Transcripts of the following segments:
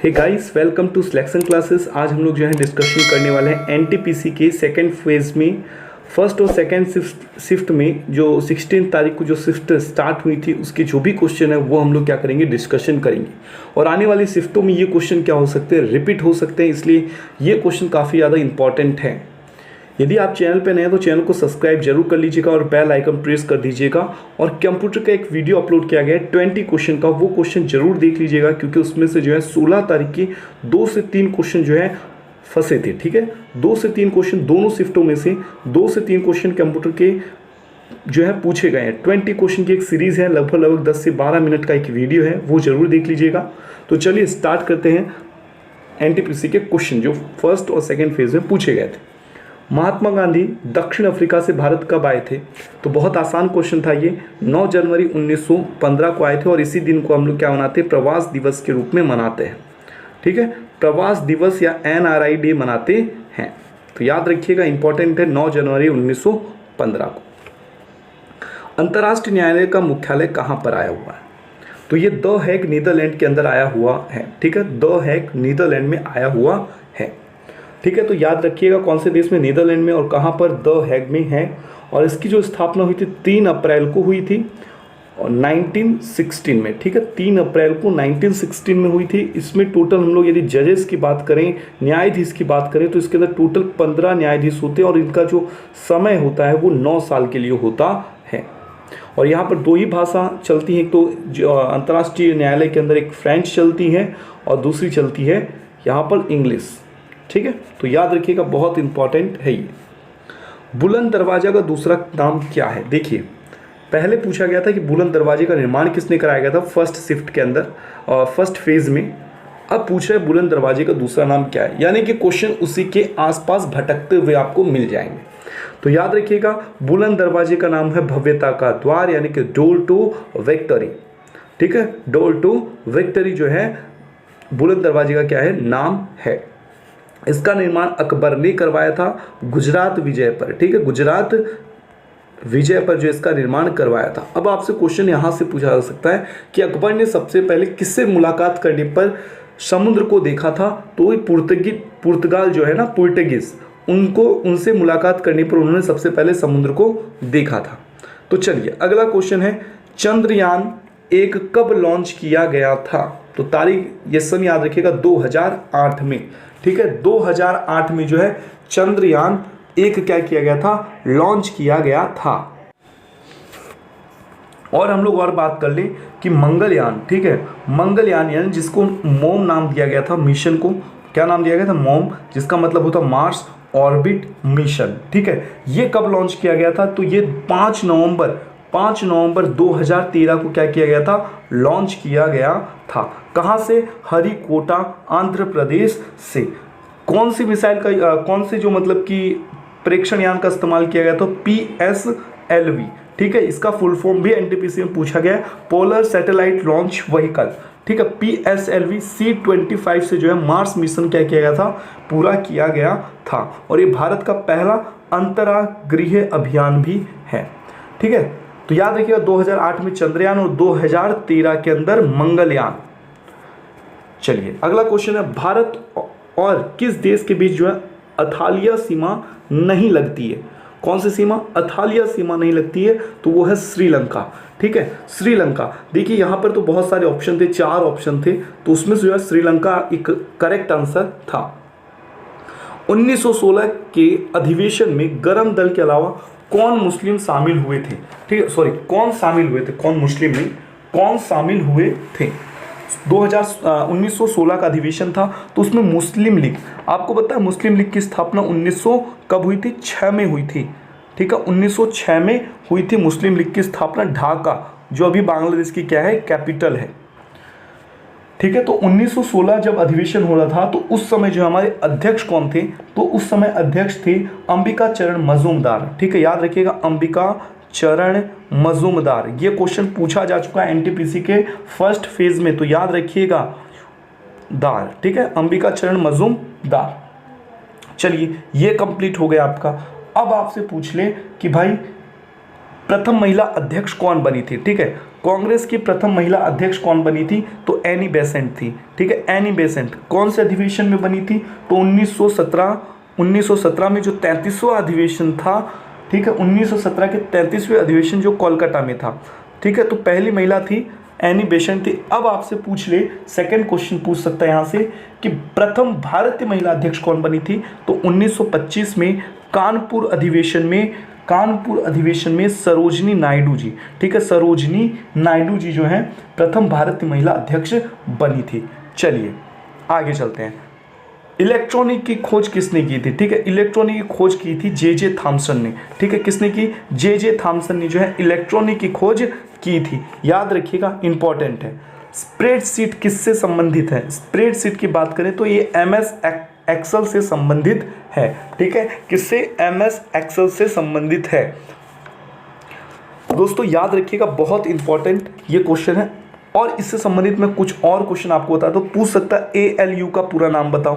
Hey guys, welcome to selection classes. आज हम लोग जो है डिस्कशन करने वाले हैं एनटीपीसी के सेकंड फेज़ में फर्स्ट और सेकंड शिफ्ट में जो 16 तारीख को जो शिफ्ट स्टार्ट हुई थी उसके जो भी क्वेश्चन है वो हम लोग क्या करेंगे, डिस्कशन करेंगे। और आने वाली शिफ्टों में ये क्वेश्चन क्या हो सकते हैं, रिपीट हो सकते हैं, इसलिए ये क्वेश्चन काफ़ी ज़्यादा इंपॉर्टेंट है। यदि आप चैनल पर नए हैं तो चैनल को सब्सक्राइब जरूर कर लीजिएगा और बेल आइकन प्रेस कर दीजिएगा। और कंप्यूटर का एक वीडियो अपलोड किया गया है 20 क्वेश्चन का, वो क्वेश्चन जरूर देख लीजिएगा क्योंकि उसमें से जो है 16 तारीख की 2 से 3 क्वेश्चन जो है फंसे थे। ठीक है, 2 से 3 क्वेश्चन दोनों शिफ्टों में से 2 से 3 क्वेश्चन कंप्यूटर के जो है पूछे गए हैं। 20 क्वेश्चन की एक सीरीज़ है, लगभग 10 से 12 मिनट का एक वीडियो है, वो जरूर देख लीजिएगा। तो चलिए स्टार्ट करते हैं एनटीपीसी के क्वेश्चन जो फर्स्ट और सेकेंड फेज में पूछे गए थे। महात्मा गांधी दक्षिण अफ्रीका से भारत कब आए थे? तो बहुत आसान क्वेश्चन था ये। 9 जनवरी 1915 को आए थे और इसी दिन को हम लोग क्या मनाते हैं, प्रवास दिवस के रूप में मनाते हैं। ठीक है, प्रवास दिवस या NRI डे मनाते हैं। तो याद रखिएगा, इंपॉर्टेंट है, 9 जनवरी 1915 को। अंतर्राष्ट्रीय न्यायालय का मुख्यालय कहाँ पर आया हुआ है? तो ये द हेग नीदरलैंड के अंदर आया हुआ है। ठीक है, द हेग नीदरलैंड में आया हुआ है। ठीक है, तो याद रखिएगा कौन से देश में, नीदरलैंड में, और कहाँ पर, द हेग में है। और इसकी जो स्थापना हुई थी 3 अप्रैल को हुई थी और 1916 में। ठीक है, 3 अप्रैल को 1916 में हुई थी। इसमें टोटल हम लोग यदि जजेस की बात करें, न्यायाधीश की बात करें, तो इसके अंदर टोटल 15 न्यायाधीश होते हैं और इनका जो समय होता है वो 9 साल के लिए होता है। और यहाँ पर 2 ही भाषा चलती हैं, तो जो अंतर्राष्ट्रीय न्यायालय के अंदर एक फ्रेंच चलती है और दूसरी चलती है यहाँ पर इंग्लिश। ठीक है, तो याद रखिएगा, बहुत इंपॉर्टेंट है ये। बुलंद दरवाजा का दूसरा नाम क्या है? देखिए, पहले पूछा गया था कि बुलंद दरवाजे का निर्माण किसने कराया गया था फर्स्ट शिफ्ट के अंदर और फर्स्ट फेज में। अब पूछ रहे हैं बुलंद दरवाजे का दूसरा नाम क्या है, यानी कि क्वेश्चन उसी के आसपास भटकते हुए आपको मिल जाएंगे। तो याद रखिएगा, बुलंद दरवाजे का नाम है भव्यता का द्वार, यानी कि डोर टू विक्ट्री। ठीक है, डोर टू विक्ट्री जो है बुलंद दरवाजे का क्या है, नाम है। इसका निर्माण अकबर ने करवाया था गुजरात विजय पर। ठीक है, गुजरात विजय पर जो इसका निर्माण करवाया था। अब आपसे क्वेश्चन यहाँ से पूछा जा सकता है कि अकबर ने सबसे पहले किससे मुलाकात करने पर समुद्र को देखा था? तो पुर्तगाल जो है ना, पुर्तगीज, उनसे मुलाकात करने पर उन्होंने सबसे पहले समुद्र को देखा था। तो चलिए अगला क्वेश्चन है, चंद्रयान 1 कब लॉन्च किया गया था? तो तारीख ये सन याद रखिएगा, 2008 में। ठीक है, 2008 में जो है चंद्रयान 1 क्या किया गया था, लॉन्च किया गया था। और हम लोग और बात कर लें कि मंगलयान, ठीक है, मंगलयान यानी जिसको मोम नाम दिया गया था, मिशन को क्या नाम दिया गया था, मोम, जिसका मतलब होता मार्स ऑर्बिट मिशन। ठीक है, ये कब लॉन्च किया गया था? तो ये 5 नवंबर 2013 को क्या किया गया था, लॉन्च किया गया था। कहाँ से? हरिकोटा, आंध्र प्रदेश से। कौन सी मिसाइल का कौन से जो मतलब कि प्रेक्षण यान का इस्तेमाल किया गया था? PSLV। ठीक है, इसका फुल फॉर्म भी एनटीपीसी में पूछा गया है, पोलर सैटेलाइट लॉन्च व्हीकल। ठीक है, PSLV C-25 से जो है मार्स मिशन क्या किया गया था, पूरा किया गया था। और ये भारत का पहला अंतरागृह अभियान भी है। ठीक है, तो याद रखिएगा 2008 में चंद्रयान और 2013 के अंदर मंगलयान। चलिए अगला क्वेश्चन है, भारत और किस देश के बीच जो है अथालिया सीमा नहीं लगती है? कौन सी सीमा? अथालिया सीमा नहीं लगती है, तो वो है श्रीलंका। ठीक है, श्रीलंका। देखिए यहाँ पर तो बहुत सारे ऑप्शन थे, 4 ऑप्शन थे, तो उसमें से जो है श्रीलंका एक करेक्ट आंसर था। 1916 के अधिवेशन में गरम दल के अलावा कौन मुस्लिम शामिल हुए थे? ठीक है, सॉरी, कौन शामिल हुए थे, कौन मुस्लिम नहीं, कौन शामिल हुए थे? 1916 का अधिवेशन था, तो उसमें मुस्लिम लीग, आपको पता है मुस्लिम लीग की स्थापना 1900 कब हुई थी? 6 में हुई थी। ठीक है, 1906 में हुई थी मुस्लिम लीग की स्थापना, ढाका, जो अभी बांग्लादेश की क्या है, कैपिटल है। ठीक है, तो 1916 जब अधिवेशन हो रहा था तो उस समय जो हमारे अध्यक्ष कौन थे? तो उस समय अध्यक्ष थे अंबिका चरण मजूमदार। ठीक है, याद रखिएगा, अंबिका चरण मजूमदार। ये क्वेश्चन पूछा जा चुका है एनटीपीसी के फर्स्ट फेज में, तो याद रखिएगा दार। ठीक है, अंबिका चरण मजूमदार। चलिए ये कंप्लीट हो गया आपका। अब आपसे पूछ ले कि भाई प्रथम महिला अध्यक्ष कौन बनी थी? ठीक है, कांग्रेस की प्रथम महिला अध्यक्ष कौन बनी थी? तो एनी बेसेंट थी। ठीक है, एनी बेसेंट कौन से अधिवेशन में बनी थी? तो 1917 में जो 33वां अधिवेशन था, ठीक है, 1917 के 33वें अधिवेशन जो कोलकाता में था। ठीक है, तो पहली महिला थी एनी बेसेंट थी। अब आपसे पूछ ले, सेकंड क्वेश्चन पूछ सकता है यहाँ से कि प्रथम भारतीय महिला अध्यक्ष कौन बनी थी? तो 1925 में कानपुर अधिवेशन में सरोजनी नायडू जी। ठीक है, सरोजनी नायडू जी जो है प्रथम भारतीय महिला अध्यक्ष बनी थी। चलिए आगे चलते हैं। इलेक्ट्रॉनिक की खोज किसने की थी? ठीक है, इलेक्ट्रॉनिक की खोज की थी जे थॉमसन ने। ठीक है, किसने की? जे थॉमसन ने जो है इलेक्ट्रॉनिक की खोज की थी। याद रखिएगा, इंपॉर्टेंट है। स्प्रेडशीट किससे संबंधित है? स्प्रेडशीट की बात करें तो ये MS एक्सेल से संबंधित है। ठीक है, किससे? MS एक्सेल से संबंधित है। दोस्तों याद रखिएगा, बहुत इंपॉर्टेंट ये क्वेश्चन है। और इससे संबंधित मैं कुछ और क्वेश्चन आपको बता, तो पूछ सकता है ALU का पूरा नाम बताओ।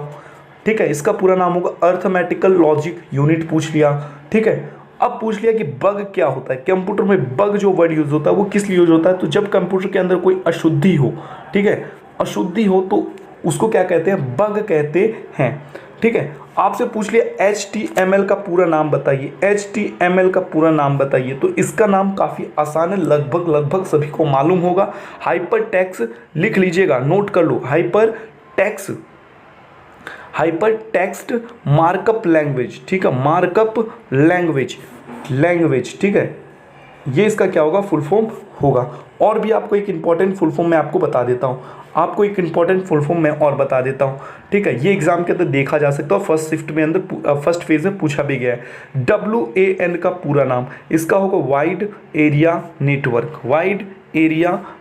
ठीक है, इसका पूरा नाम होगा अर्थमेटिकल लॉजिक यूनिट, पूछ लिया। ठीक है, अब पूछ लिया कि बग क्या होता है। कंप्यूटर में बग जो वर्ड यूज होता है वो किस लिए यूज होता है? तो जब कंप्यूटर के अंदर कोई अशुद्धि हो, ठीक है, अशुद्धि हो तो उसको क्या कहते हैं? बग कहते हैं। ठीक है, आपसे पूछ लिया HTML का पूरा नाम बताइए। HTML का पूरा नाम बताइए, तो इसका नाम काफ़ी आसान है, लगभग सभी को मालूम होगा। हाइपर टेक्स्ट लिख लीजिएगा, नोट कर लो। Hypertext markup language. ठीक है, मार्कअप लैंग्वेज। ठीक है, ये इसका क्या होगा? फुल फॉर्म होगा। और भी आपको एक इंपॉर्टेंट फुल फॉर्म मैं आपको बता देता हूँ। ठीक है, ये एग्जाम के अंदर देखा जा सकता है, फर्स्ट फेज में पूछा भी गया है। WAN का पूरा नाम इसका होगा वाइड एरिया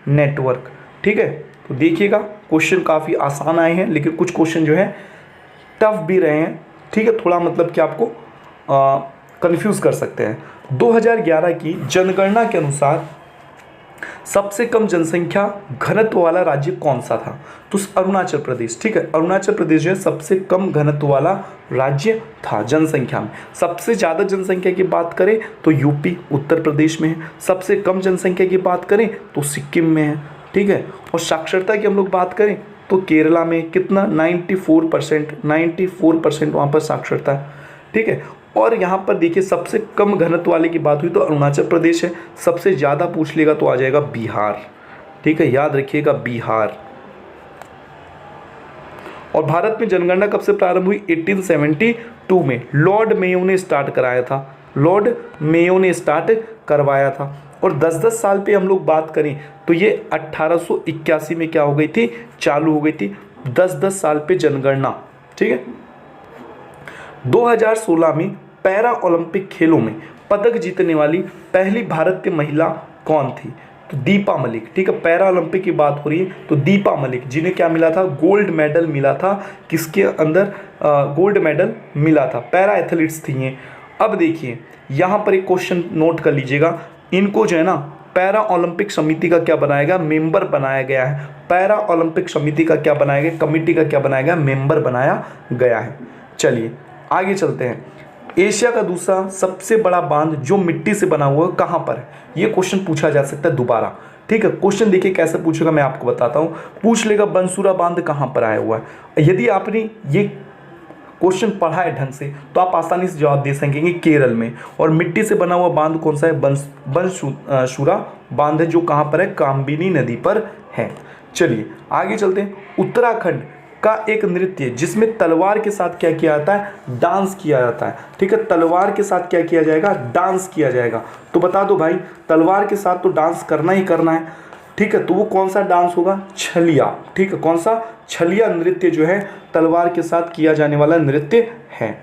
नेटवर्क। ठीक है, तो देखिएगा क्वेश्चन काफ़ी आसान आए हैं, लेकिन कुछ क्वेश्चन जो है टफ भी रहे हैं। ठीक है, थोड़ा मतलब कि आपको कंफ्यूज कर सकते हैं। 2011 की जनगणना के अनुसार सबसे कम जनसंख्या घनत्व वाला राज्य कौन सा था? तो अरुणाचल प्रदेश। ठीक है, अरुणाचल प्रदेश जो है सबसे कम घनत्व वाला राज्य था जनसंख्या में। सबसे ज़्यादा जनसंख्या की बात करें तो यूपी उत्तर प्रदेश में है। सबसे कम जनसंख्या की बात करें तो सिक्किम में है। ठीक है, और साक्षरता की हम लोग बात करें तो केरला में कितना? 94% वहाँ पर साक्षरता है। ठीक है, और यहाँ पर देखिए सबसे कम घनत्व वाले की बात हुई तो अरुणाचल प्रदेश है। सबसे ज़्यादा पूछ लेगा तो आ जाएगा बिहार। ठीक है, याद रखिएगा बिहार। और भारत में जनगणना कब से प्रारंभ हुई? 1872 में लॉर्ड मेयो ने स्टार्ट करवाया था। और 10-10 साल पे हम लोग बात करें तो ये 1881 में क्या हो गई थी? चालू हो गई थी। 10-10 साल पे जनगणना। ठीक है, 2016 में पैरा ओलंपिक खेलों में पदक जीतने वाली पहली भारतीय महिला कौन थी? तो दीपा मलिक। ठीक है, पैरा ओलंपिक की बात हो रही है तो दीपा मलिक, जिन्हें क्या मिला था? गोल्ड मेडल मिला था। किसके अंदर गोल्ड मेडल मिला था? पैरा एथलीट्स थी ये। अब देखिए यहाँ पर एक क्वेश्चन नोट कर लीजिएगा, इनको जो है ना पैरा ओलंपिक समिति का क्या बनाया गया? मेंबर बनाया गया है। पैरा ओलंपिक समिति का क्या बनाया गया? कमेटी का क्या बनाया गया? मेंबर बनाया गया है। चलिए आगे चलते हैं। एशिया का दूसरा सबसे बड़ा बांध जो मिट्टी से बना हुआ है कहाँ पर है? ये क्वेश्चन पूछा जा सकता है दोबारा। ठीक है, क्वेश्चन देखिए कैसे पूछेगा, मैं आपको बताता हूँ। पूछ लेगा बंसुरा बांध कहाँ पर आया हुआ है। यदि आपने ये क्वेश्चन पढ़ा है ढंग से तो आप आसानी से जवाब दे सकेंगे, केरल में। और मिट्टी से बना हुआ बांध कौन सा है? बंसुरा बांध है, जो कहाँ पर है? कामबिनी नदी पर है। चलिए आगे चलते हैं। उत्तराखंड का एक नृत्य जिसमें तलवार के साथ क्या किया जाता है? डांस किया जाता है। ठीक है, तलवार के साथ क्या किया जाएगा? डांस किया जाएगा। तो बता दो भाई, तलवार के साथ तो डांस करना ही करना है। ठीक है, तो वो कौन सा डांस होगा? छलिया। ठीक है, कौन सा? छलिया नृत्य जो है तलवार के साथ किया जाने वाला नृत्य है।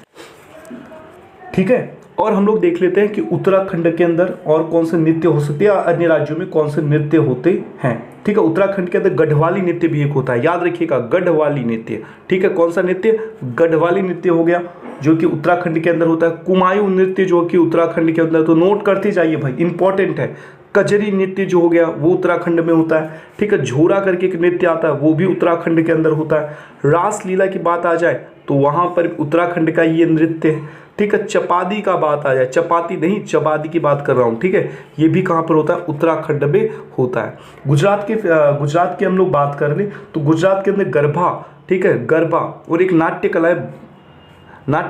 ठीक है, और हम लोग देख लेते हैं कि उत्तराखंड के अंदर और कौन से नृत्य हो सकते हैं, अन्य राज्यों में कौन से नृत्य होते हैं। ठीक है, उत्तराखंड के अंदर गढ़वाली नृत्य भी एक होता है, याद रखिएगा, गढ़वाली नृत्य। ठीक है, कौन सा नृत्य? गढ़वाली नृत्य हो गया, जो कि उत्तराखंड के अंदर होता है। कुमायूं नृत्य जो कि उत्तराखंड के अंदर, तो नोट करते जाइए भाई, इंपॉर्टेंट है। कजरी नृत्य जो हो गया वो उत्तराखंड में होता है। ठीक है, झोरा करके एक नृत्य आता है, वो भी उत्तराखंड के अंदर होता है। रासलीला की बात आ जाए तो वहाँ पर उत्तराखंड का ये नृत्य है। ठीक है। चपादी का बात आ जाए, चपाती नहीं चपादी की बात कर रहा हूँ, ठीक है। ये भी कहाँ पर होता है, उत्तराखंड में होता है। गुजरात की हम लोग बात कर ले तो गुजरात के अंदर गरबा, ठीक है, गरबा और एक नाट्य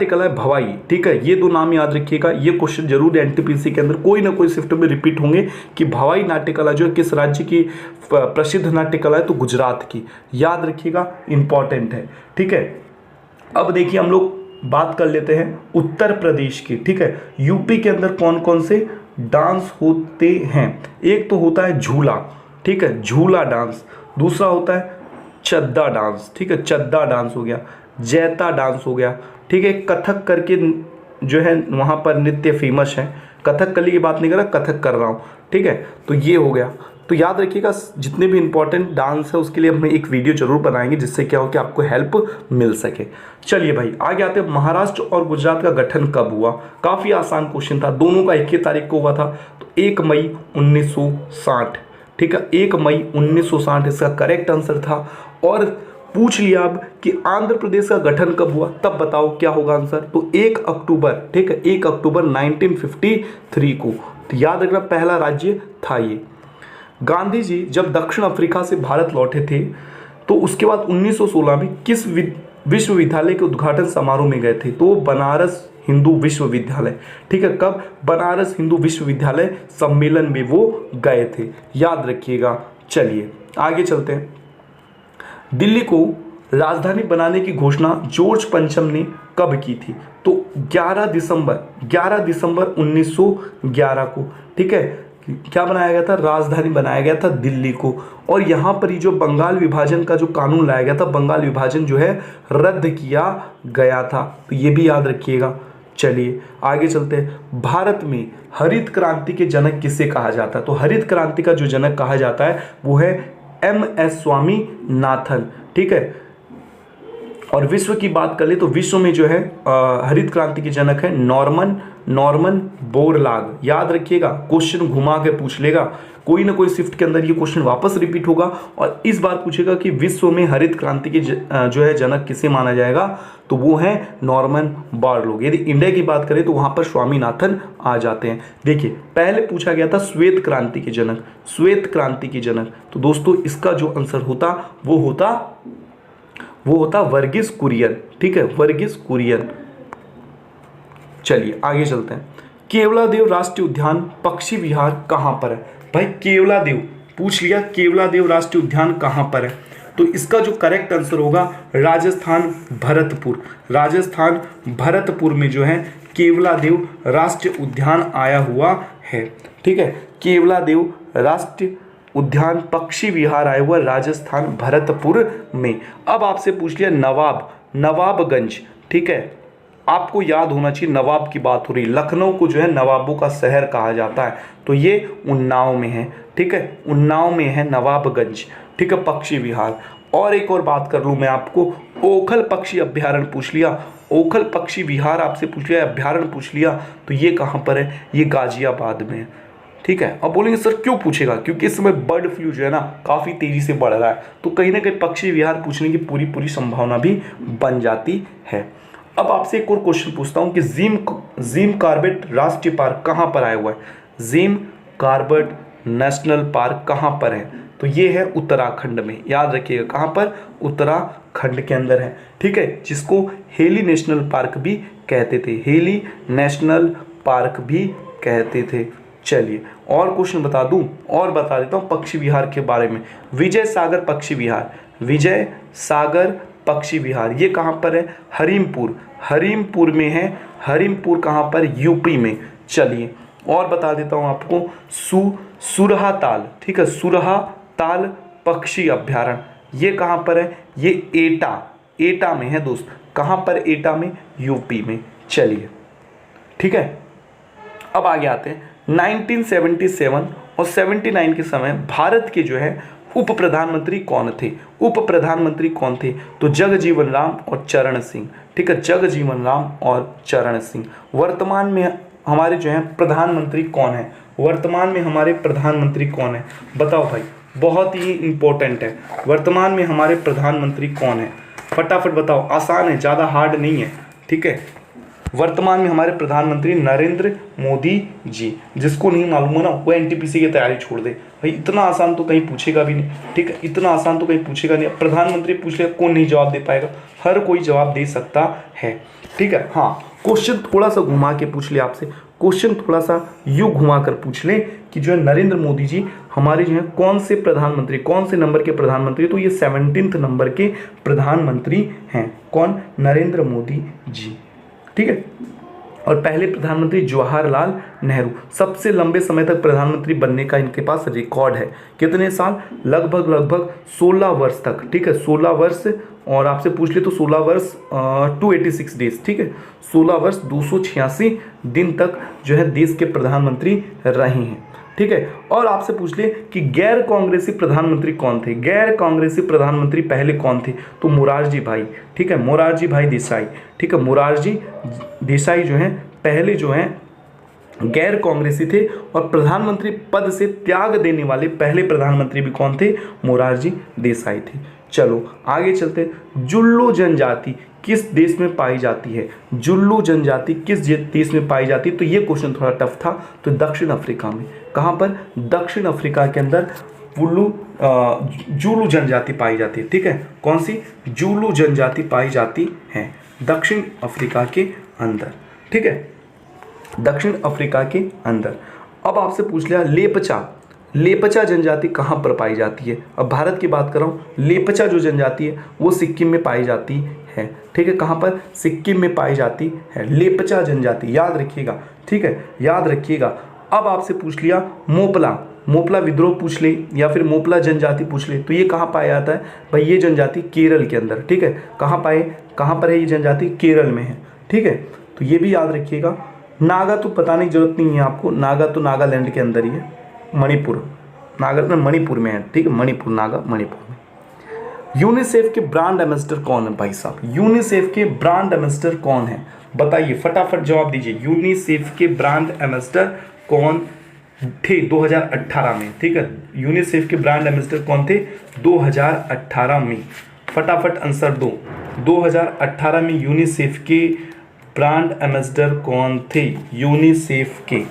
कला है भवाई, ठीक है। ये दो नाम याद रखिएगा, ये क्वेश्चन जरूर एनटीपीसी के अंदर कोई ना कोई शिफ्ट में रिपीट होंगे कि भवाई नाट्य कला जो है किस राज्य की प्रसिद्ध नाट्य कला है, तो गुजरात की, याद रखिएगा, इंपॉर्टेंट है, ठीक है। अब देखिए हम लोग बात कर लेते हैं उत्तर प्रदेश की, ठीक है। यूपी के अंदर कौन कौन से डांस होते हैं। एक तो होता है झूला, ठीक है, झूला डांस। दूसरा होता है चद्दा डांस, ठीक है, चद्दा डांस हो गया। जैता डांस हो गया, ठीक है। कथक करके जो है वहाँ पर नृत्य फेमस है। कथकली की बात नहीं कर रहा, कथक कर रहा हूँ, ठीक है। तो ये हो गया। तो याद रखिएगा जितने भी इंपॉर्टेंट डांस है उसके लिए हम एक वीडियो जरूर बनाएंगे, जिससे क्या हो कि आपको हेल्प मिल सके। चलिए भाई आगे आते हैं। महाराष्ट्र और गुजरात का गठन कब हुआ। काफ़ी आसान क्वेश्चन था, दोनों का एक ही तारीख को हुआ था, तो 1 मई 1960, ठीक है, 1 मई 1960 इसका करेक्ट आंसर था। और पूछ लिया अब कि आंध्र प्रदेश का गठन कब हुआ, तब बताओ क्या होगा आंसर। तो 1 अक्टूबर, ठीक है, 1 अक्टूबर 1953 को। तो याद रखना पहला राज्य था ये। गांधी जी जब दक्षिण अफ्रीका से भारत लौटे थे तो उसके बाद 1916 में किस विश्वविद्यालय के उद्घाटन समारोह में गए थे, तो बनारस हिंदू विश्वविद्यालय, ठीक है। कब, बनारस हिंदू विश्वविद्यालय सम्मेलन में वो गए थे, याद रखिएगा। चलिए आगे चलते हैं। दिल्ली को राजधानी बनाने की घोषणा जॉर्ज पंचम ने कब की थी, तो 11 दिसंबर 1911 को, ठीक है। क्या बनाया गया था, राजधानी बनाया गया था दिल्ली को। और यहाँ पर ही जो बंगाल विभाजन का जो कानून लाया गया था, बंगाल विभाजन जो है रद्द किया गया था, तो ये भी याद रखिएगा। चलिए आगे चलते हैं। भारत में हरित क्रांति के जनक किसे कहा जाता है, तो हरित क्रांति का जो जनक कहा जाता है वो है MS स्वामीनाथन, ठीक है। और विश्व की बात कर ले तो विश्व में जो है हरित क्रांति के जनक है नॉर्मन बोरलाग, याद रखिएगा। क्वेश्चन घुमा के पूछ लेगा, कोई ना कोई शिफ्ट के अंदर ये क्वेश्चन वापस रिपीट होगा और इस बार पूछेगा कि विश्व में हरित क्रांति के जो है जनक किसे माना जाएगा, तो वो है नॉर्मन बोरलाग। यदि इंडिया की बात करें तो वहां पर स्वामीनाथन आ जाते हैं। देखिए पहले पूछा गया था श्वेत क्रांति के जनक, तो दोस्तों इसका जो आंसर होता वो होता वर्गीस कुरियन, ठीक है, वर्गीस कुरियन। चलिए आगे चलते हैं। केवलादेव राष्ट्रीय उद्यान पक्षी विहार कहाँ पर है, भाई केवलादेव पूछ लिया, केवलादेव राष्ट्रीय उद्यान कहाँ पर है, तो इसका जो करेक्ट आंसर होगा राजस्थान भरतपुर में जो है केवलादेव राष्ट्रीय उद्यान आया हुआ है, ठीक है। केवलादेव राष्ट्रीय उद्यान पक्षी विहार आया हुआ राजस्थान भरतपुर में। अब आपसे पूछ लिया नवाबगंज, ठीक है, आपको याद होना चाहिए नवाब की बात हो रही, लखनऊ को जो है नवाबों का शहर कहा जाता है, तो ये उन्नाव में है, ठीक है, उन्नाव में है नवाबगंज, ठीक है, पक्षी विहार। और एक और बात कर लूँ मैं आपको, ओखल पक्षी अभ्यारण्य पूछ लिया, ओखल पक्षी विहार आपसे पूछ लिया, अभ्यारण्य पूछ लिया, तो ये कहाँ पर है, ये गाजियाबाद में है, ठीक है। अब बोलेंगे सर क्यों पूछेगा, क्योंकि इस समय बर्ड फ्लू जो है ना काफ़ी तेज़ी से बढ़ रहा है, तो कहीं ना कहीं पक्षी विहार पूछने की पूरी संभावना भी बन जाती है। अब आपसे एक और क्वेश्चन पूछता हूँ कि जिम कॉर्बेट राष्ट्रीय पार्क कहाँ पर आया हुआ है, जिम कॉर्बेट नेशनल पार्क कहाँ पर है, तो ये है उत्तराखंड में, याद रखिएगा कहाँ पर, उत्तराखंड के अंदर है, ठीक है, जिसको हेली नेशनल पार्क भी कहते थे, हेली नेशनल पार्क भी कहते थे। चलिए और क्वेश्चन बता दूं और बता देता हूँ पक्षी विहार के बारे में। विजय सागर पक्षी विहार ये कहाँ पर है, हरीमपुर में है, हरीमपुर कहाँ पर, यूपी में। चलिए और बता देता हूँ आपको सुरहा ताल, ठीक है, सुरहा ताल पक्षी अभ्यारण्य ये कहाँ पर है, ये एटा में है दोस्त, कहाँ पर, एटा में, यूपी में। चलिए ठीक है, अब आगे आते हैं 1977 और 79 के समय भारत के जो है उप प्रधानमंत्री कौन थे, तो जगजीवन राम और चरण सिंह, ठीक है, जगजीवन राम और चरण सिंह। वर्तमान में हमारे जो है प्रधानमंत्री कौन है, बताओ भाई, बहुत ही इंपॉर्टेंट है, वर्तमान में हमारे प्रधानमंत्री कौन है, फटाफट बताओ, आसान है, ज़्यादा हार्ड नहीं है, ठीक है। वर्तमान में हमारे प्रधानमंत्री नरेंद्र मोदी जी। जिसको नहीं मालूम है ना वो एनटीपीसी की तैयारी छोड़ दे भाई, इतना आसान तो कहीं पूछेगा भी नहीं, ठीक है, इतना आसान तो कहीं पूछेगा नहीं। प्रधानमंत्री पूछ लिया कौन नहीं जवाब दे पाएगा, हर कोई जवाब दे सकता है, ठीक है। हाँ, क्वेश्चन थोड़ा सा घुमा के पूछ ले आपसे, क्वेश्चन थोड़ा सा यूं घुमा कर पूछ ले कि जो है नरेंद्र मोदी जी हमारे जो है कौन से प्रधानमंत्री, कौन से नंबर के प्रधानमंत्री, तो ये 17वें नंबर के प्रधानमंत्री हैं। कौन? नरेंद्र मोदी जी, ठीक है। और पहले प्रधानमंत्री जवाहरलाल नेहरू, सबसे लंबे समय तक प्रधानमंत्री बनने का इनके पास रिकॉर्ड है। कितने साल? लगभग 16 वर्ष तक, ठीक है, 16 वर्ष। और आपसे पूछ ले तो 16 वर्ष 286 डेज, ठीक है, 16 वर्ष 286 दिन तक जो है देश के प्रधानमंत्री रहे हैं, ठीक है। और आपसे पूछ ले कि गैर कांग्रेसी प्रधानमंत्री कौन थे? गैर कांग्रेसी प्रधानमंत्री पहले कौन थे? तो मोरारजी भाई, ठीक है, मोरारजी भाई देसाई, ठीक है, मोरारजी देसाई जो है पहले जो है गैर कांग्रेसी थे। और प्रधानमंत्री पद से त्याग देने वाले पहले प्रधानमंत्री भी कौन थे? मोरारजी देसाई थे। चलो आगे चलते। जुल्लू जनजाति किस देश में पाई जाती है? जुल्लू जनजाति किस देश में पाई जाती है? तो ये क्वेश्चन थोड़ा टफ था, तो दक्षिण अफ्रीका में। कहाँ पर? दक्षिण अफ्रीका के अंदर जुलू जनजाति पाई जाती है, ठीक है। कौन सी? जुलू जनजाति पाई जाती है दक्षिण अफ्रीका के अंदर, ठीक है, दक्षिण अफ्रीका के अंदर। अब आपसे पूछ लिया लेपचा, लेपचा जनजाति कहाँ पर पाई जाती है? अब भारत की बात कर रहा हूँ। लेपचा जो जनजाति है वो सिक्किम में पाई जाती है, ठीक है। कहाँ पर? सिक्किम में पाई जाती है लेपचा जनजाति, याद रखिएगा, ठीक है, याद रखिएगा। अब आपसे पूछ लिया मोपला, मोपला विद्रोह पूछ ले या फिर मोपला जनजाति पूछ ले, तो ये कहाँ पाया जाता है? भाई ये जनजाति केरल के अंदर, ठीक है। कहाँ पर है ये जनजाति? केरल में है, ठीक है, तो ये भी याद रखिएगा। नागा तो बताने की जरूरत नहीं है आपको, नागा तो नागालैंड के अंदर ही है, मणिपुर, नागा मणिपुर में है, ठीक है, मणिपुर, नागा मणिपुर में। यूनिसेफ के ब्रांड एम्बेसडर कौन है भाई साहब? यूनिसेफ के ब्रांड एम्बेसडर कौन है? बताइए, फटाफट जवाब दीजिए। यूनिसेफ के ब्रांड एम्बेसडर कौन थे 2018 में, ठीक है, यूनिसेफ के ब्रांड एम्बेसडर कौन थे 2018 में? फटाफट आंसर दो। 2018 में यूनिसेफ के ब्रांड एम्बेसडर कौन थे? यूनिसेफ के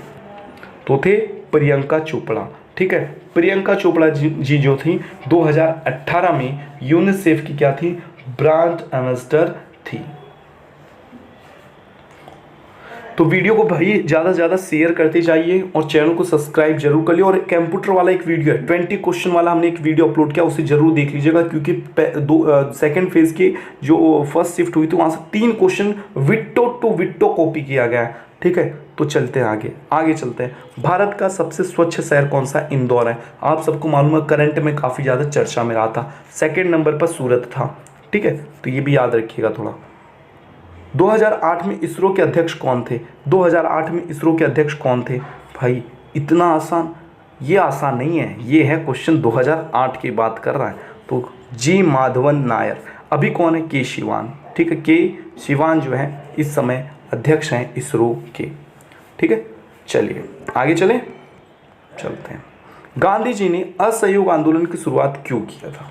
तो थे प्रियंका चोपड़ा, ठीक है। प्रियंका चोपड़ा जी जो थी 2018 में यूनिसेफ की क्या थी? ब्रांड एम्बेसडर थी। तो वीडियो को भाई ज़्यादा से ज़्यादा शेयर करते जाइए और चैनल को सब्सक्राइब जरूर कर लियो। और कंप्यूटर वाला एक वीडियो है 20 क्वेश्चन वाला, हमने एक वीडियो अपलोड किया, उसे जरूर देख लीजिएगा, क्योंकि सेकंड फेज की जो फर्स्ट शिफ्ट हुई थी वहाँ से 3 क्वेश्चन विट्टो टू विट्टो कॉपी किया गया है, ठीक है। तो चलते हैं आगे चलते हैं। भारत का सबसे स्वच्छ शहर कौन सा? इंदौर है। आप सबको मालूम है करंट में काफ़ी ज़्यादा चर्चा में रहा था। सेकेंड नंबर पर सूरत था, ठीक है, तो ये भी याद रखिएगा थोड़ा। 2008 में इसरो के अध्यक्ष कौन थे? 2008 में इसरो के अध्यक्ष कौन थे? भाई इतना आसान? ये आसान नहीं है, ये है क्वेश्चन 2008 की बात कर रहा है। तो जी माधवन नायर। अभी कौन है? के शिवान, ठीक है, के शिवान जो है इस समय अध्यक्ष हैं इसरो के, ठीक है। चलिए आगे चलें, चलते हैं। गांधी जी ने असहयोग आंदोलन की शुरुआत क्यों किया था?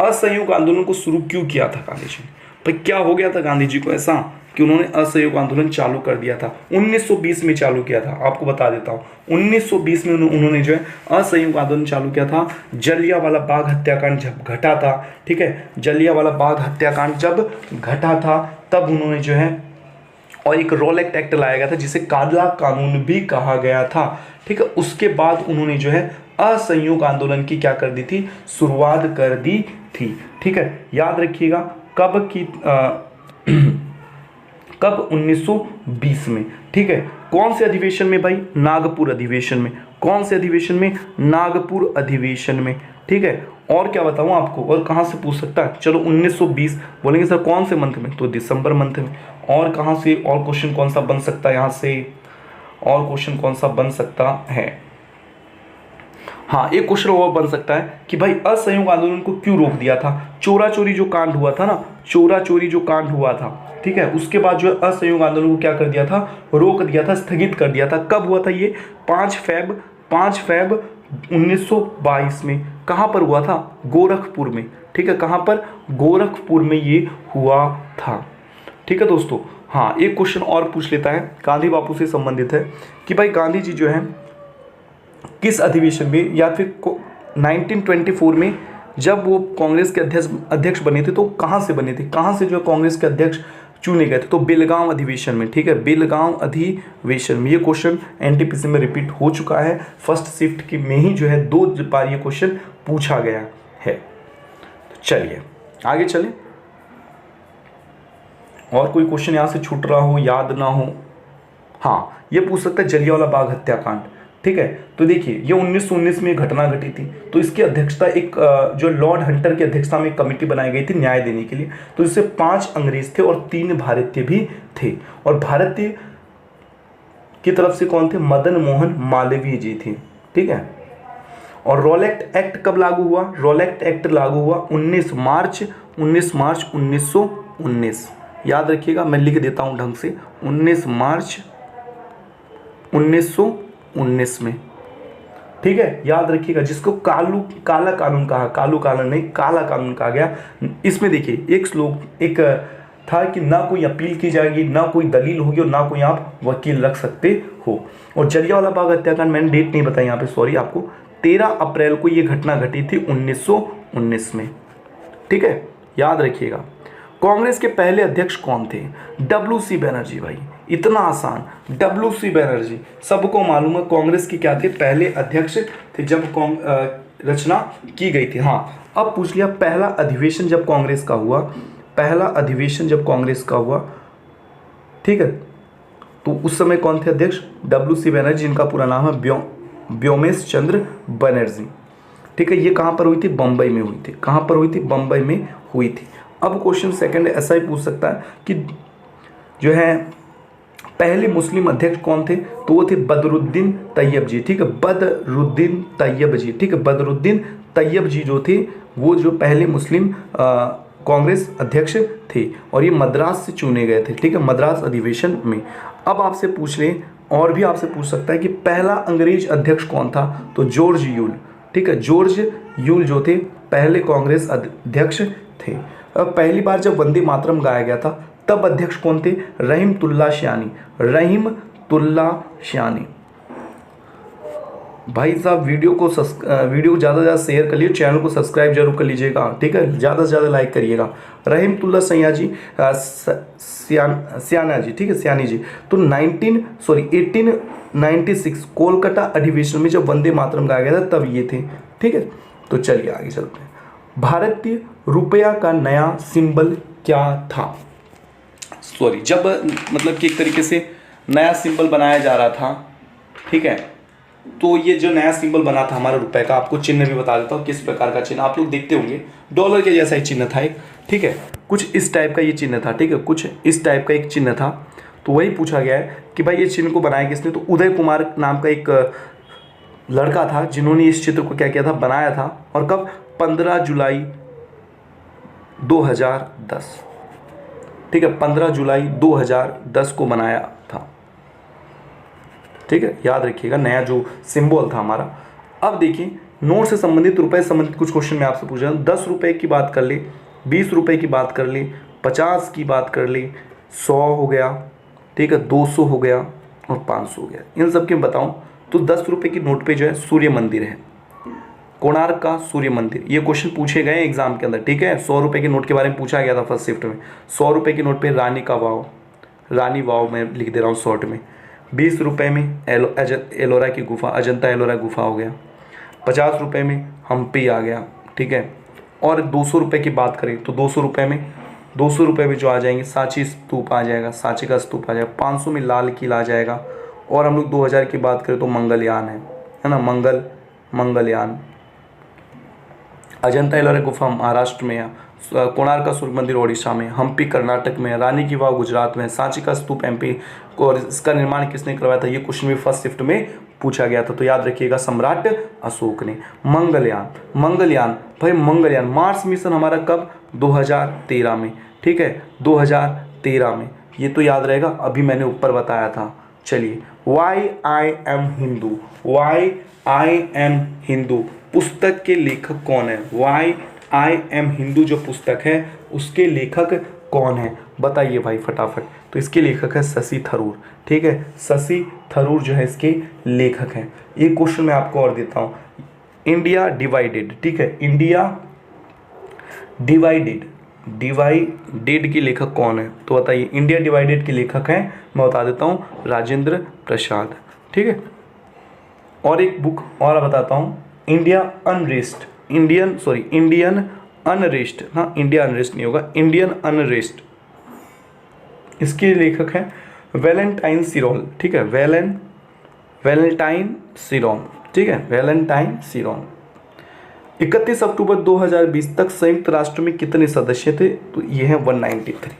असहयोग आंदोलन को शुरू क्यों किया था गांधी जी ने? भाई क्या हो गया था गांधी जी को ऐसा कि उन्होंने असहयोग आंदोलन चालू कर दिया था? 1920 में चालू किया था, आपको बता देता हूँ। 1920 में उन्होंने जो है असहयोग आंदोलन चालू किया था। जलियांवाला बाग हत्याकांड जब घटा था, ठीक है, जलियांवाला बाग हत्याकांड जब घटा था तब उन्होंने जो है, और एक रोलेक्ट एक्ट लाया गया था जिसे काला कानून भी कहा गया था, ठीक है। उसके बाद उन्होंने जो है असहयोग आंदोलन की क्या कर दी थी? शुरुआत कर दी थी, ठीक है। याद रखिएगा कब की कब? 1920 में, ठीक है। कौन से अधिवेशन में भाई? नागपुर अधिवेशन में। कौन से अधिवेशन में? नागपुर अधिवेशन में, ठीक है। और क्या बताऊं आपको, और कहाँ से पूछ सकता है? चलो 1920 बोलेंगे सर कौन से मंथ में? तो दिसंबर मंथ में। और कहाँ से और क्वेश्चन कौन सा बन सकता है यहाँ से? और क्वेश्चन कौन सा बन सकता है? हाँ, एक क्वेश्चन और बन सकता है कि भाई असहयोग आंदोलन को क्यों रोक दिया था? चोरा चोरी जो कांड हुआ था ना, चोरा चोरी जो कांड हुआ था, ठीक है, उसके बाद जो असहयोग आंदोलन को क्या कर दिया था? रोक दिया था, स्थगित कर दिया था। कब हुआ था ये? 5 फैब 1922 में। कहाँ पर हुआ था? गोरखपुर में, ठीक है। कहाँ पर? गोरखपुर में ये हुआ था। ठीक है दोस्तों। हाँ, एक क्वेश्चन और पूछ लेता है, गांधी बापू से संबंधित है कि भाई गांधी जी जो है किस अधिवेशन में या फिर 1924 में जब वो कांग्रेस के अध्यक्ष बने थे तो कहाँ से बने थे, कहाँ से जो कांग्रेस के अध्यक्ष चुने गए थे, तो बेलगांव अधिवेशन में। ठीक है, बेलगांव अधिवेशन में। ये क्वेश्चन एनटीपीसी में रिपीट हो चुका है, फर्स्ट शिफ्ट की में ही जो है 2 बार ये क्वेश्चन पूछा गया है। तो चलिए आगे चलें, और कोई क्वेश्चन यहाँ से छूट रहा हो, याद ना हो। हाँ, ये पूछ सकता है जलियांवाला बाग हत्याकांड। ठीक है, तो देखिए ये 1919 में घटना घटी थी, तो इसकी अध्यक्षता एक जो लॉर्ड हंटर की अध्यक्षता में एक कमेटी बनाई गई थी न्याय देने के लिए। तो इससे 5 अंग्रेज थे और 3 भारतीय भी थे, और भारतीय की तरफ से कौन थे, मदन मोहन मालवीय जी थे। ठीक है, और रॉलेट एक्ट कब लागू हुआ, रॉलेट एक्ट लागू हुआ 19 मार्च 1919। याद रखिएगा, मैं लिख देता हूं ढंग से, 19 मार्च 1919 में। ठीक है, याद रखिएगा, जिसको काला कानून कहा, कालू कानून नहीं, काला कानून कहा गया। इसमें देखिए एक श्लोक एक था कि ना कोई अपील की जाएगी, ना कोई दलील होगी, और ना कोई आप वकील रख सकते हो। और जलियांवाला बाग हत्याकांड, मैंने डेट नहीं बताई यहाँ पे, सॉरी आपको, 13 अप्रैल को ये घटना घटी थी 1919 में। ठीक है, याद रखिएगा। कांग्रेस के पहले अध्यक्ष कौन थे, WC बनर्जी। भाई इतना आसान, WC बनर्जी, सबको मालूम है कांग्रेस की क्या थे, पहले अध्यक्ष थे जब रचना की गई थी। हाँ, अब पूछ लिया पहला अधिवेशन जब कांग्रेस का हुआ, पहला अधिवेशन जब कांग्रेस का हुआ, ठीक है, तो उस समय कौन थे अध्यक्ष, WC बनर्जी, जिनका पूरा नाम है व्योमेश चंद्र बनर्जी। ठीक है, ये कहाँ पर हुई थी, बम्बई में हुई थी। कहाँ पर हुई थी, बम्बई में हुई थी। अब क्वेश्चन सेकंड ऐसा ही पूछ सकता है कि जो है पहले मुस्लिम अध्यक्ष कौन थे, तो वो थे बदरुद्दीन तैयब जी। ठीक है, बदरुद्दीन तैयब जी। ठीक है, बदरुद्दीन तैयब जी जो थे वो जो पहले मुस्लिम कांग्रेस अध्यक्ष थे, और ये मद्रास से चुने गए थे। ठीक है, मद्रास अधिवेशन में। अब आपसे पूछ लें, और भी आपसे पूछ सकता है कि पहला अंग्रेज अध्यक्ष कौन था, तो जॉर्ज यूल। ठीक है, जॉर्ज यूल जो थे पहले कांग्रेस अध्यक्ष थे। अब पहली बार जब वंदे मातरम गाया गया था तब अध्यक्ष कौन थे, रहीमतुल्लाह शियानी। रहीमतुल्लाह शियानी। भाई साहब वीडियो को ज़्यादा से ज़्यादा शेयर कर लीजिए, चैनल को सब्सक्राइब जरूर कर लीजिएगा। ठीक है, ज़्यादा से ज़्यादा लाइक करिएगा। रहीमतुल्लाह सियाना जी। ठीक है, सियानी जी। तो 1896 कोलकाता अधिवेशन में जब वंदे मातरम गाया गया था तब ये थे। ठीक है, तो चलिए आगे चलते हैं। भारतीय रुपया का नया सिंबल क्या था, सॉरी, जब मतलब कि एक तरीके से नया सिंबल बनाया जा रहा था। ठीक है, तो ये जो नया सिंबल बना था हमारा रुपए का, आपको चिन्ह भी बता देता हूँ किस प्रकार का चिन्ह, आप लोग देखते होंगे डॉलर के जैसा ही चिन्ह था एक। ठीक है, कुछ इस टाइप का ये चिन्ह था। ठीक है, कुछ इस टाइप का एक चिन्ह था। तो वही पूछा गया है कि भाई ये चिन्ह को बनाया किसने, तो उदय कुमार नाम का एक लड़का था जिन्होंने इस चित्र को क्या किया था, बनाया था। और कब, 15 जुलाई 2010। ठीक है, 15 जुलाई 2010 को बनाया था। ठीक है, याद रखिएगा, नया जो सिंबल था हमारा। अब देखिए नोट से संबंधित, रुपए से संबंधित कुछ क्वेश्चन मैं आपसे पूछ रहा हूँ। 10 रुपए की बात कर ले, 20 रुपए की बात कर ले, 50 की बात कर ले, 100 हो गया, ठीक है, 200 हो गया और 500 हो गया। इन सब की मैं बताऊँ तो 10 रुपए की नोट पे जो है सूर्य मंदिर है, कोणार्क का सूर्य मंदिर। ये क्वेश्चन पूछे गए एग्जाम के अंदर। ठीक है, 100 रुपए की नोट के बारे में पूछा गया था फर्स्ट शिफ्ट में। 100 रुपए की नोट पे रानी का वाव, रानी वाव मैं लिख दे रहा हूँ शॉर्ट में। 20 रुपए में एलोरा की गुफा, अजंता एलोरा गुफा हो गया। 50 रुपए में हम्पी आ गया। ठीक है, और 200 रुपए की बात करें तो 200 रुपए में जो आ जाएंगे, सांची स्तूप आ जाएगा, सांची का स्तूप आ जाएगा। 500 में लाल किला आ जाएगा। और हम लोग 2000 की बात करें तो मंगलयान है ना, मंगलयान। अजंता एलोरा गुफा महाराष्ट्र में है, कोणार्क का सूर्य मंदिर ओडिशा में, हम्पी कर्नाटक में, रानी की वाव गुजरात में, सांची का स्तूप MP। और इसका निर्माण किसने करवाया था, ये क्वेश्चन भी फर्स्ट शिफ्ट में पूछा गया था। तो याद रखिएगा, सम्राट अशोक ने। मंगलयान भाई, मंगलयान मार्स मिशन हमारा कब, 2013 में। ठीक है, 2013 में, ये तो याद रहेगा, अभी मैंने ऊपर बताया था। चलिए, वाई आई एम हिंदू पुस्तक के लेखक कौन है, वाई आई एम हिंदू जो पुस्तक है उसके लेखक कौन है, बताइए भाई फटाफट। तो इसके लेखक है शशि थरूर, ठीक है, शशि थरूर जो है इसके लेखक हैं। एक क्वेश्चन मैं आपको और देता हूँ, इंडिया डिवाइडेड, ठीक है, इंडिया डिवाइडेड के लेखक कौन है, तो बताइए। इंडिया डिवाइडेड के लेखक हैं, मैं बता देता हूँ, राजेंद्र प्रसाद, ठीक है। और एक बुक और बताता हूँ, इंडियन अनरेस्ट, हाँ इंडिया अनरेस्ट नहीं होगा, इंडियन अनरेस्ट, इसके लेखक हैं वैलेंटाइन सिरोल, ठीक है, वैलेंटाइन सिरोल, ठीक है, वैलेंटाइन सिरोल। 31 अक्टूबर 2020 तक संयुक्त राष्ट्र में कितने सदस्य थे, तो ये हैं 193,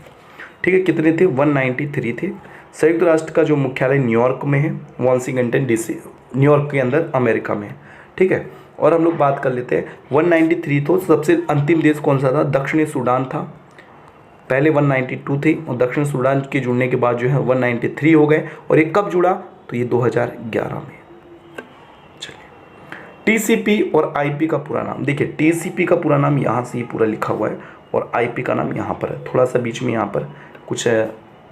ठीक है, कितने थे, 193 थे। संयुक्त राष्ट्र का जो मुख्यालय न्यूयॉर्क में है, वाशिंगटन DC, न्यूयॉर्क के अंदर अमेरिका में है, ठीक है। और हम लोग बात कर लेते हैं 193 तो सबसे अंतिम देश कौन सा था, दक्षिणी सूडान था, पहले 192 थे और दक्षिण सूडान के जुड़ने के बाद जो है 193 हो गए। और ये कब जुड़ा, तो ये 2011 में। चलिए, TCP और IP का पूरा नाम देखिए, TCP का पूरा नाम यहाँ से ही पूरा लिखा हुआ है और IP का नाम यहाँ पर है, थोड़ा सा बीच में यहाँ पर कुछ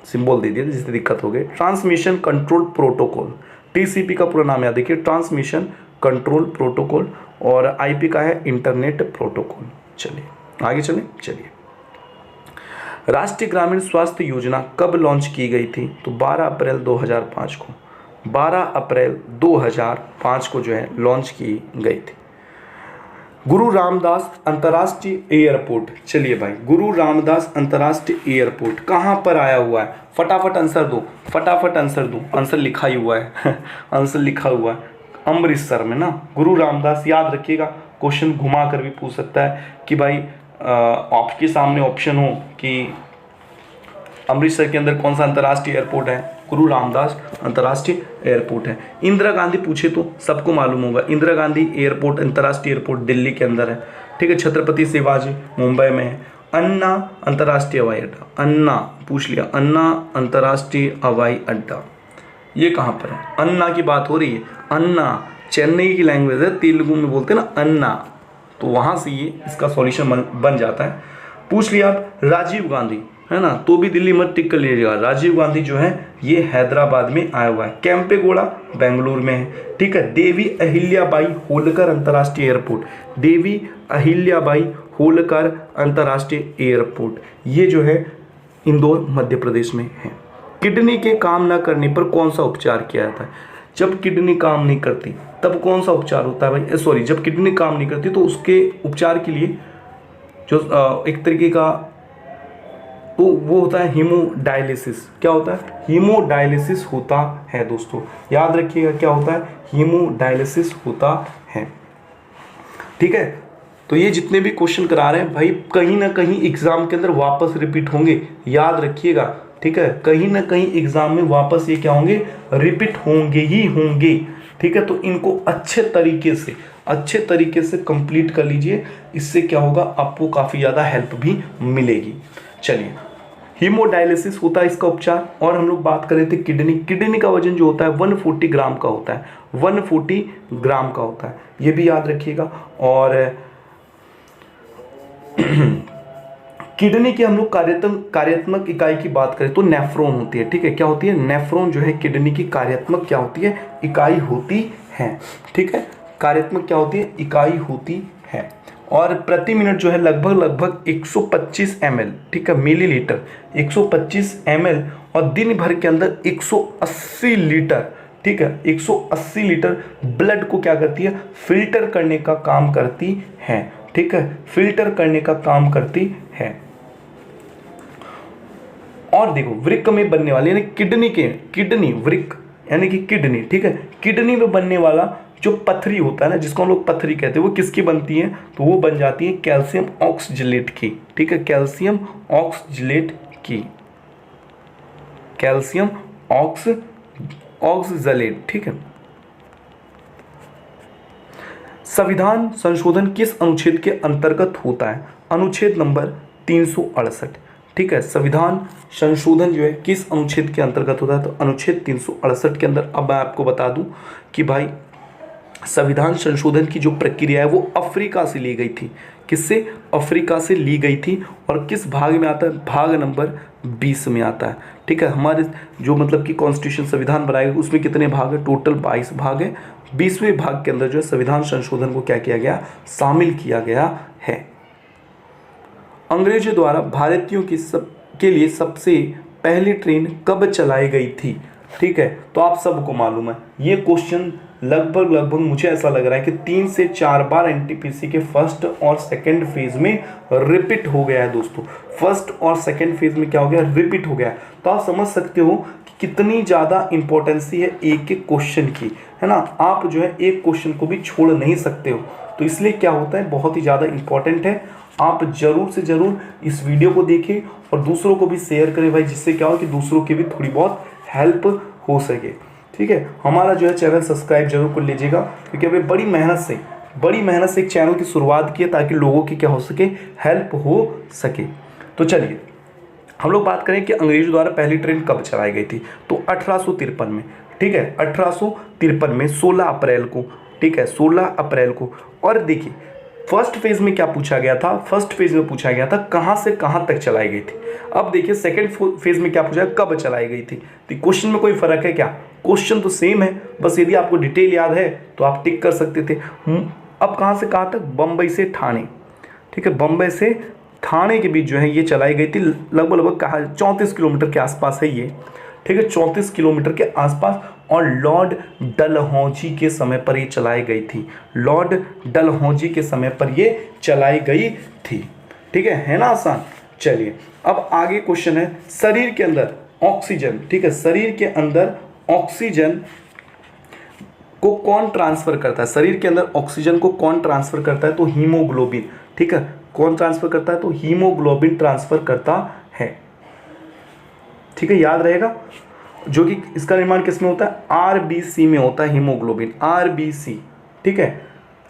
सिंबल दे दिया जिससे दिक्कत हो गई। ट्रांसमिशन कंट्रोल प्रोटोकॉल, TCP का पूरा नाम याद देखिए, ट्रांसमिशन कंट्रोल प्रोटोकॉल, और IP का है इंटरनेट प्रोटोकॉल। चलिए आगे चलिए। राष्ट्रीय ग्रामीण स्वास्थ्य योजना कब लॉन्च की गई थी, तो 12 अप्रैल 2005 को, 12 अप्रैल 2005 को जो है लॉन्च की गई थी। गुरु रामदास अंतर्राष्ट्रीय एयरपोर्ट, चलिए भाई, गुरु रामदास अंतर्राष्ट्रीय एयरपोर्ट कहाँ पर आया हुआ है, फटाफट आंसर दो, आंसर लिखा ही हुआ है आंसर लिखा हुआ है, अमृतसर में ना। गुरु रामदास, याद रखिएगा, क्वेश्चन घुमा कर भी पूछ सकता है कि भाई आपके सामने ऑप्शन हो कि अमृतसर के अंदर कौन सा अंतर्राष्ट्रीय एयरपोर्ट है, गुरु रामदास अंतर्राष्ट्रीय एयरपोर्ट है। इंदिरा गांधी पूछे तो सबको मालूम होगा, इंदिरा गांधी एयरपोर्ट अंतर्राष्ट्रीय एयरपोर्ट दिल्ली के अंदर है, ठीक है। छत्रपति शिवाजी मुंबई में है। अन्ना अंतर्राष्ट्रीय हवाई अड्डा, अन्ना पूछ लिया, अन्ना अंतर्राष्ट्रीय हवाई अड्डा ये कहाँ पर है, अन्ना की बात हो रही है, अन्ना चेन्नई की लैंग्वेज है, तेलुगु में बोलते हैं ना अन्ना, तो वहाँ से ये इसका सॉल्यूशन बन जाता है। पूछ लिया आप राजीव गांधी, है ना, तो भी दिल्ली मत टिक कर लीजिएगा, राजीव गांधी जो है ये हैदराबाद में आया हुआ है। कैंपेगौड़ा बेंगलुरु में है, ठीक है। देवी अहिल्याबाई होलकर अंतर्राष्ट्रीय एयरपोर्ट, देवी अहिल्याबाई होलकर अंतर्राष्ट्रीय एयरपोर्ट ये जो है इंदौर मध्य प्रदेश में है। किडनी के काम न करने पर कौन सा उपचार किया जाता है, जब किडनी काम नहीं करती तब कौन सा उपचार होता है भाई, सॉरी, जब किडनी काम नहीं करती तो उसके उपचार के लिए जो एक तरीके का तो वो होता है हीमोडायलिसिस। क्या होता है, हीमोडायलिसिस होता है दोस्तों, याद रखिएगा क्या होता है, हीमोडायलिसिस होता है, ठीक है। तो ये जितने भी क्वेश्चन करा रहे हैं भाई कहीं ना कहीं एग्जाम के अंदर वापस रिपीट होंगे, याद रखिएगा, ठीक है। कहीं ना कहीं एग्जाम में वापस ये क्या होंगे, रिपीट होंगे ही होंगे, ठीक है। तो इनको अच्छे तरीके से कंप्लीट कर लीजिए, इससे क्या होगा, आपको काफ़ी ज़्यादा हेल्प भी मिलेगी। चलिए, हीमोडायलिसिस होता है इसका उपचार। और हम लोग बात कर रहे थे किडनी का वजन जो होता है 140 ग्राम का होता है, 140 ग्राम का होता है, ये भी याद रखिएगा। और किडनी की हम लोग कार्यात्मक इकाई की बात करें तो नेफ्रॉन होती है, ठीक है। क्या होती है, नेफ्रॉन जो है किडनी की कार्यात्मक क्या होती है, इकाई होती है, ठीक है। कार्यात्मक क्या होती है, इकाई होती है। और प्रति मिनट जो है लगभग 125 ml, ठीक है, मिलीलीटर 125 ml, और दिन भर के अंदर 180 लीटर, ठीक है, 180 लीटर ब्लड को क्या करती है, फिल्टर करने का काम करती है, ठीक है, फिल्टर करने का काम करती है। और देखो वृक्क में बनने वाले यानी किडनी वृक्क यानी कि किडनी, ठीक है, किडनी में बनने वाला जो पथरी होता है ना, जिसको हम लोग पथरी कहते हैं, वो किसकी बनती है, तो वो बन जाती है कैल्शियम ऑक्सजिलेट की, ठीक है, कैल्शियम ऑक्सजिलेट की, कैल्शियम ऑक्सजिलेट, ठीक है। संविधान संशोधन किस अनुच्छेद के अंतर्गत होता है, अनुच्छेद नंबर 368, ठीक है। संविधान संशोधन जो है किस अनुच्छेद के अंतर्गत होता है, तो अनुच्छेद 368 के अंदर। अब मैं आपको बता दूं कि भाई संविधान संशोधन की जो प्रक्रिया है वो अफ्रीका से ली गई थी, किससे, अफ्रीका से ली गई थी और किस भाग में आता है, भाग नंबर 20 में आता है। ठीक है, हमारे जो मतलब कि कॉन्स्टिट्यूशन संविधान बनाए उसमें कितने भाग है, टोटल 22 भाग है। 20वें भाग के अंदर जो है संविधान संशोधन को क्या किया गया, शामिल किया गया है। अंग्रेजों द्वारा भारतीयों के लिए सबसे पहली ट्रेन कब चलाई गई थी। ठीक है, तो आप सबको मालूम है ये क्वेश्चन लगभग मुझे ऐसा लग रहा है कि 3 से 4 बार एनटीपीसी के फर्स्ट और सेकंड फेज में रिपीट हो गया है दोस्तों। फर्स्ट और सेकंड फेज में क्या हो गया, रिपीट हो गया। तो आप समझ सकते हो कि कितनी ज़्यादा इंपॉर्टेंसी है एक एक क्वेश्चन की, है ना। आप जो है एक क्वेश्चन को भी छोड़ नहीं सकते हो, तो इसलिए क्या होता है, बहुत ही ज़्यादा इंपॉर्टेंट है। आप जरूर से ज़रूर इस वीडियो को देखें और दूसरों को भी शेयर करें भाई, जिससे क्या हो कि दूसरों की भी थोड़ी बहुत हेल्प हो सके। ठीक है, हमारा जो है चैनल सब्सक्राइब जरूर कर लीजिएगा, क्योंकि अभी बड़ी मेहनत से एक चैनल की शुरुआत की है ताकि लोगों की क्या हो सके, हेल्प हो सके। तो चलिए हम लोग बात करें कि अंग्रेजों द्वारा पहली ट्रेन कब चलाई गई थी, तो 1853 में। ठीक है, 1853 में 16 अप्रैल को। ठीक है, 16 अप्रैल को। और देखिए फर्स्ट फेज में क्या पूछा गया था, फर्स्ट फेज में पूछा गया था कहाँ से कहाँ तक चलाई गई थी। अब देखिए सेकंड फेज में क्या पूछा है, कब चलाई गई थी। तो क्वेश्चन में कोई फर्क है क्या, क्वेश्चन तो सेम है, बस यदि आपको डिटेल याद है तो आप टिक कर सकते थे। अब कहाँ से कहाँ तक, बम्बई से ठाणे। ठीक है, बम्बई से ठाणे के बीच जो है ये चलाई गई थी। लगभग कहा 34 किलोमीटर के आसपास है ये। ठीक है, 34 किलोमीटर के आसपास। और लॉर्ड डलहौजी के समय पर ये चलाई गई थी। लॉर्ड डलहौजी के समय पर ये चलाई गई थी। ठीक है ना आसान। चलिए अब आगे क्वेश्चन है, शरीर के अंदर ऑक्सीजन। ठीक है, शरीर के अंदर ऑक्सीजन को कौन ट्रांसफर करता है, शरीर के अंदर ऑक्सीजन को कौन ट्रांसफर करता है, तो हीमोग्लोबिन। ठीक है, कौन ट्रांसफर करता है, तो हीमोग्लोबिन ट्रांसफर करता है। ठीक है, याद रहेगा, जो कि इसका निर्माण किसमें होता है, आरबीसी में होता है हीमोग्लोबिन, आरबीसी। ठीक है,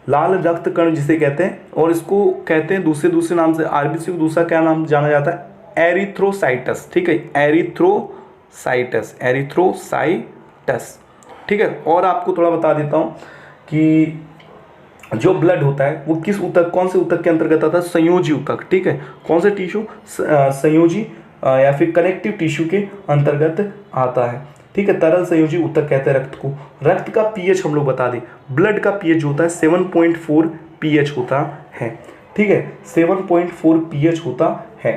लाल रक्त कण जिसे कहते हैं, और इसको कहते हैं दूसरे नाम से, आरबीसी को दूसरा क्या नाम जाना जाता है, एरिथ्रोसाइटस। ठीक है, एरिथ्रोसाइटस। ठीक है, और आपको थोड़ा बता देता हूँ कि जो ब्लड होता है वो किस ऊतक, कौन से ऊतक के अंतर्गत आता है, संयोजी ऊतक। ठीक है, कौन से टिश्यू, संयोजी या फिर कनेक्टिव टिश्यू के अंतर्गत आता है। ठीक है, तरल संयोजी ऊतक कहते हैं रक्त को। रक्त का पीएच हम लोग बता दें, ब्लड का पीएच जो होता है 7.4 पीएच होता है। ठीक है, 7.4 पीएच होता है।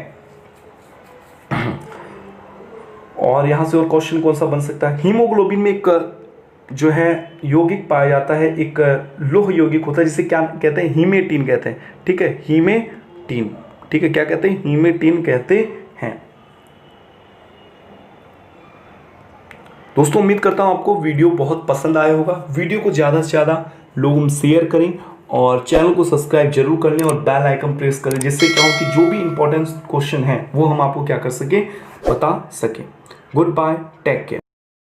और यहाँ से और क्वेश्चन कौन सा बन सकता है, हीमोग्लोबिन में एक जो है यौगिक पाया जाता है, एक लोह यौगिक होता है जिसे क्या कहते हैं, हीमेटिन कहते हैं। ठीक है, हीमेटिन। ठीक है, क्या कहते हैं, हीमेटिन कहते हैं। दोस्तों उम्मीद करता हूँ आपको वीडियो बहुत पसंद आया होगा। वीडियो को ज़्यादा से ज़्यादा लोगों शेयर करें और चैनल को सब्सक्राइब जरूर कर लें और बेल आइकन प्रेस करें, जिससे क्या हो कि जो भी इंपॉर्टेंट क्वेश्चन है वो हम आपको क्या कर सकें, बता सकें। Good bye, take care.